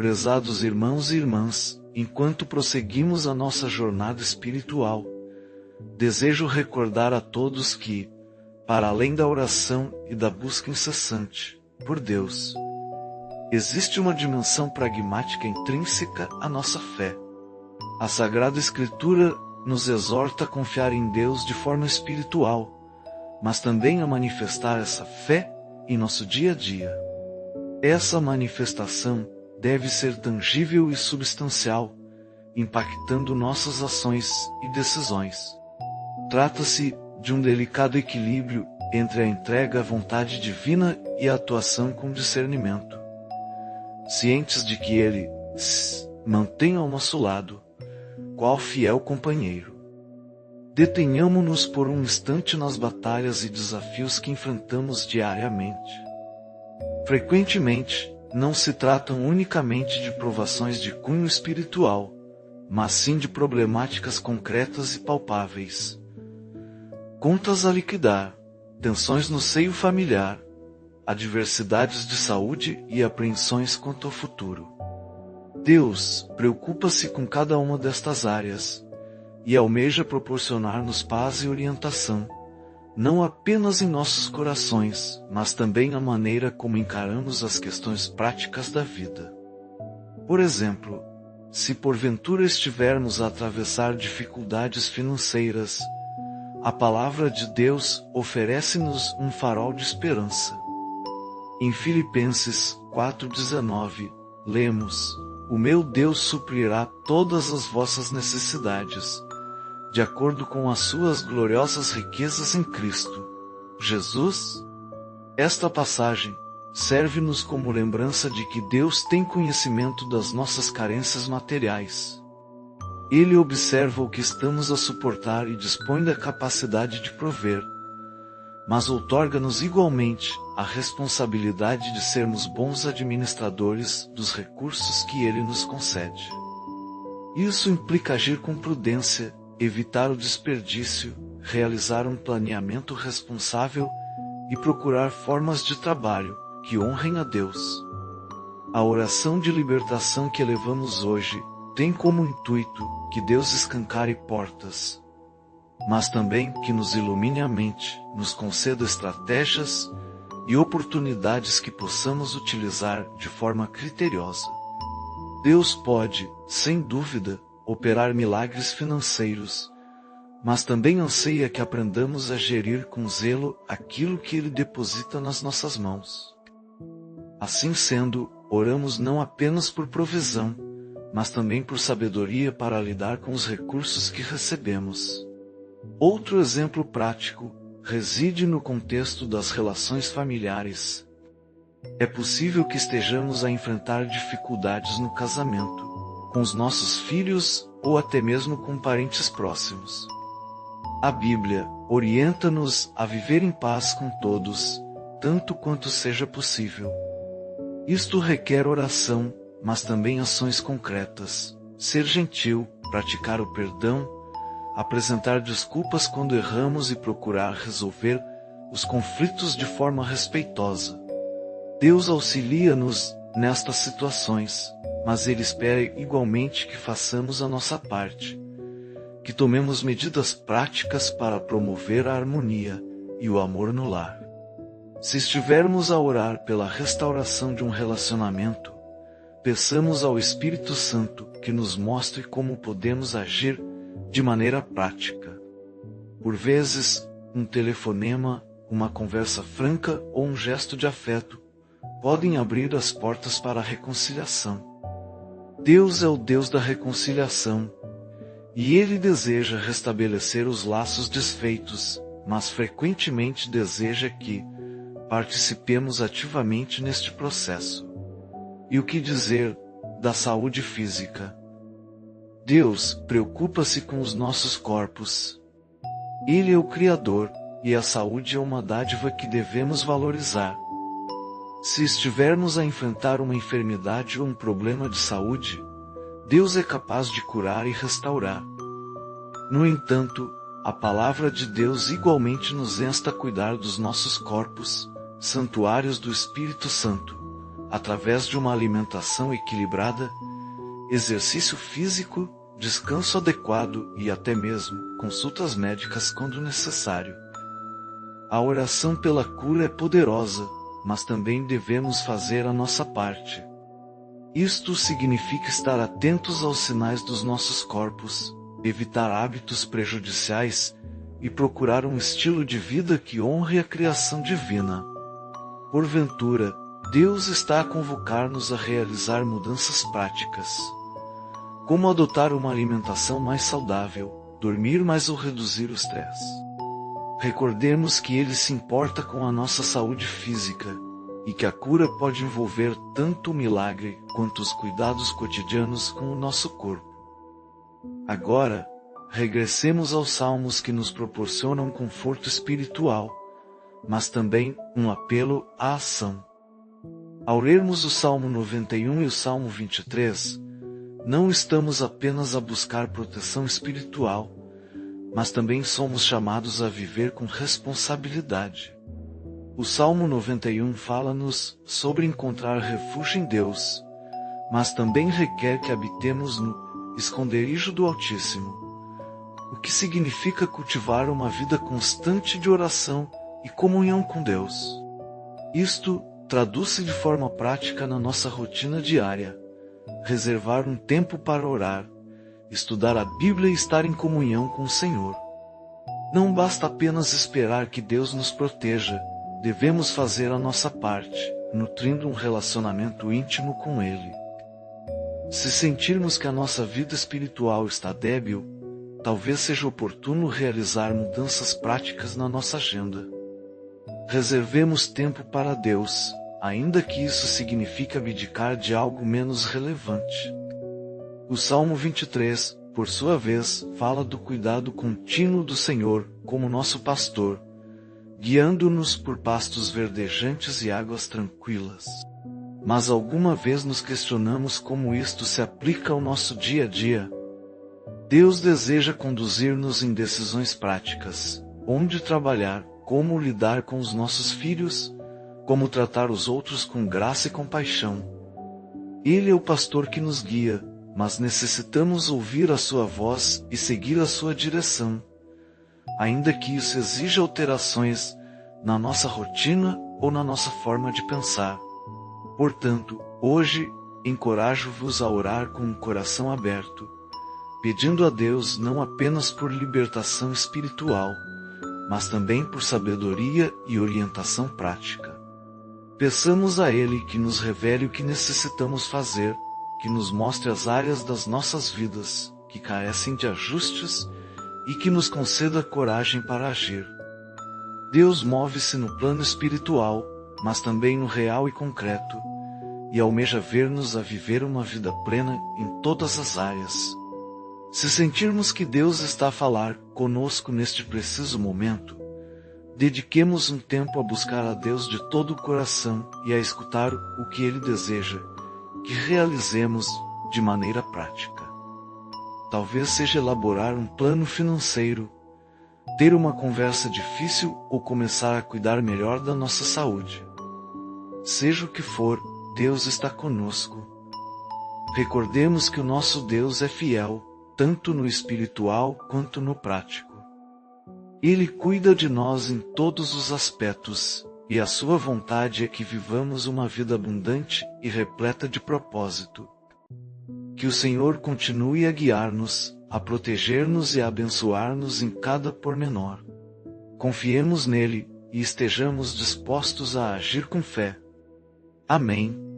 Prezados irmãos e irmãs, enquanto prosseguimos a nossa jornada espiritual, desejo recordar a todos que, para além da oração e da busca incessante por Deus, existe uma dimensão pragmática intrínseca à nossa fé. A Sagrada Escritura nos exorta a confiar em Deus de forma espiritual, mas também a manifestar essa fé em nosso dia a dia. Essa manifestação deve ser tangível e substancial, impactando nossas ações e decisões. Trata-se de um delicado equilíbrio entre a entrega à vontade divina e a atuação com discernimento. Cientes de que Ele se mantém ao nosso lado, qual fiel companheiro. Detenhamo-nos por um instante nas batalhas e desafios que enfrentamos diariamente. Frequentemente, não se tratam unicamente de provações de cunho espiritual, mas sim de problemáticas concretas e palpáveis. Contas a liquidar, tensões no seio familiar, adversidades de saúde e apreensões quanto ao futuro. Deus preocupa-se com cada uma destas áreas e almeja proporcionar-nos paz e orientação, não apenas em nossos corações, mas também na maneira como encaramos as questões práticas da vida. Por exemplo, se porventura estivermos a atravessar dificuldades financeiras, a palavra de Deus oferece-nos um farol de esperança. Em Filipenses 4,19, lemos: "O meu Deus suprirá todas as vossas necessidades, de acordo com as suas gloriosas riquezas em Cristo Jesus." Esta passagem serve-nos como lembrança de que Deus tem conhecimento das nossas carências materiais. Ele observa o que estamos a suportar e dispõe da capacidade de prover, mas outorga-nos igualmente a responsabilidade de sermos bons administradores dos recursos que Ele nos concede. Isso implica agir com prudência, evitar o desperdício, realizar um planeamento responsável e procurar formas de trabalho que honrem a Deus. A oração de libertação que elevamos hoje tem como intuito que Deus escancare portas, mas também que nos ilumine a mente, nos conceda estratégias e oportunidades que possamos utilizar de forma criteriosa. Deus pode, sem dúvida, operar milagres financeiros, mas também anseia que aprendamos a gerir com zelo aquilo que Ele deposita nas nossas mãos. Assim sendo, oramos não apenas por provisão, mas também por sabedoria para lidar com os recursos que recebemos. Outro exemplo prático reside no contexto das relações familiares. É possível que estejamos a enfrentar dificuldades no casamento, com os nossos filhos ou até mesmo com parentes próximos. A Bíblia orienta-nos a viver em paz com todos, tanto quanto seja possível. Isto requer oração, mas também ações concretas: ser gentil, praticar o perdão, apresentar desculpas quando erramos e procurar resolver os conflitos de forma respeitosa. Deus auxilia-nos nestas situações, mas Ele espera igualmente que façamos a nossa parte, que tomemos medidas práticas para promover a harmonia e o amor no lar. Se estivermos a orar pela restauração de um relacionamento, peçamos ao Espírito Santo que nos mostre como podemos agir de maneira prática. Por vezes, um telefonema, uma conversa franca ou um gesto de afeto podem abrir as portas para a reconciliação. Deus é o Deus da reconciliação, e Ele deseja restabelecer os laços desfeitos, mas frequentemente deseja que participemos ativamente neste processo. E o que dizer da saúde física? Deus preocupa-se com os nossos corpos. Ele é o Criador, e a saúde é uma dádiva que devemos valorizar. Se estivermos a enfrentar uma enfermidade ou um problema de saúde, Deus é capaz de curar e restaurar. No entanto, a palavra de Deus igualmente nos insta a cuidar dos nossos corpos, santuários do Espírito Santo, através de uma alimentação equilibrada, exercício físico, descanso adequado e até mesmo consultas médicas quando necessário. A oração pela cura é poderosa, mas também devemos fazer a nossa parte. Isto significa estar atentos aos sinais dos nossos corpos, evitar hábitos prejudiciais e procurar um estilo de vida que honre a criação divina. Porventura, Deus está a convocar-nos a realizar mudanças práticas, como adotar uma alimentação mais saudável, dormir mais ou reduzir o estresse. Recordemos que Ele se importa com a nossa saúde física, e que a cura pode envolver tanto o milagre quanto os cuidados cotidianos com o nosso corpo. Agora, regressemos aos salmos que nos proporcionam conforto espiritual, mas também um apelo à ação. Ao lermos o Salmo 91 e o Salmo 23, não estamos apenas a buscar proteção espiritual, mas também somos chamados a viver com responsabilidade. O Salmo 91 fala-nos sobre encontrar refúgio em Deus, mas também requer que habitemos no esconderijo do Altíssimo, o que significa cultivar uma vida constante de oração e comunhão com Deus. Isto traduz-se de forma prática na nossa rotina diária: reservar um tempo para orar, estudar a Bíblia e estar em comunhão com o Senhor. Não basta apenas esperar que Deus nos proteja, devemos fazer a nossa parte, nutrindo um relacionamento íntimo com Ele. Se sentirmos que a nossa vida espiritual está débil, talvez seja oportuno realizar mudanças práticas na nossa agenda. Reservemos tempo para Deus, ainda que isso signifique abdicar de algo menos relevante. O Salmo 23, por sua vez, fala do cuidado contínuo do Senhor como nosso pastor, guiando-nos por pastos verdejantes e águas tranquilas. Mas alguma vez nos questionamos como isto se aplica ao nosso dia a dia? Deus deseja conduzir-nos em decisões práticas: onde trabalhar, como lidar com os nossos filhos, como tratar os outros com graça e compaixão. Ele é o pastor que nos guia, mas necessitamos ouvir a sua voz e seguir a sua direção, ainda que isso exija alterações na nossa rotina ou na nossa forma de pensar. Portanto, hoje, encorajo-vos a orar com um coração aberto, pedindo a Deus não apenas por libertação espiritual, mas também por sabedoria e orientação prática. Peçamos a Ele que nos revele o que necessitamos fazer, que nos mostre as áreas das nossas vidas que carecem de ajustes e que nos conceda coragem para agir. Deus move-se no plano espiritual, mas também no real e concreto, e almeja ver-nos a viver uma vida plena em todas as áreas. Se sentirmos que Deus está a falar conosco neste preciso momento, dediquemos um tempo a buscar a Deus de todo o coração e a escutar o que Ele deseja que realizemos de maneira prática. Talvez seja elaborar um plano financeiro, ter uma conversa difícil ou começar a cuidar melhor da nossa saúde. Seja o que for, Deus está conosco. Recordemos que o nosso Deus é fiel, tanto no espiritual quanto no prático. Ele cuida de nós em todos os aspectos, e a sua vontade é que vivamos uma vida abundante e repleta de propósito. Que o Senhor continue a guiar-nos, a proteger-nos e a abençoar-nos em cada pormenor. Confiemos nele e estejamos dispostos a agir com fé. Amém.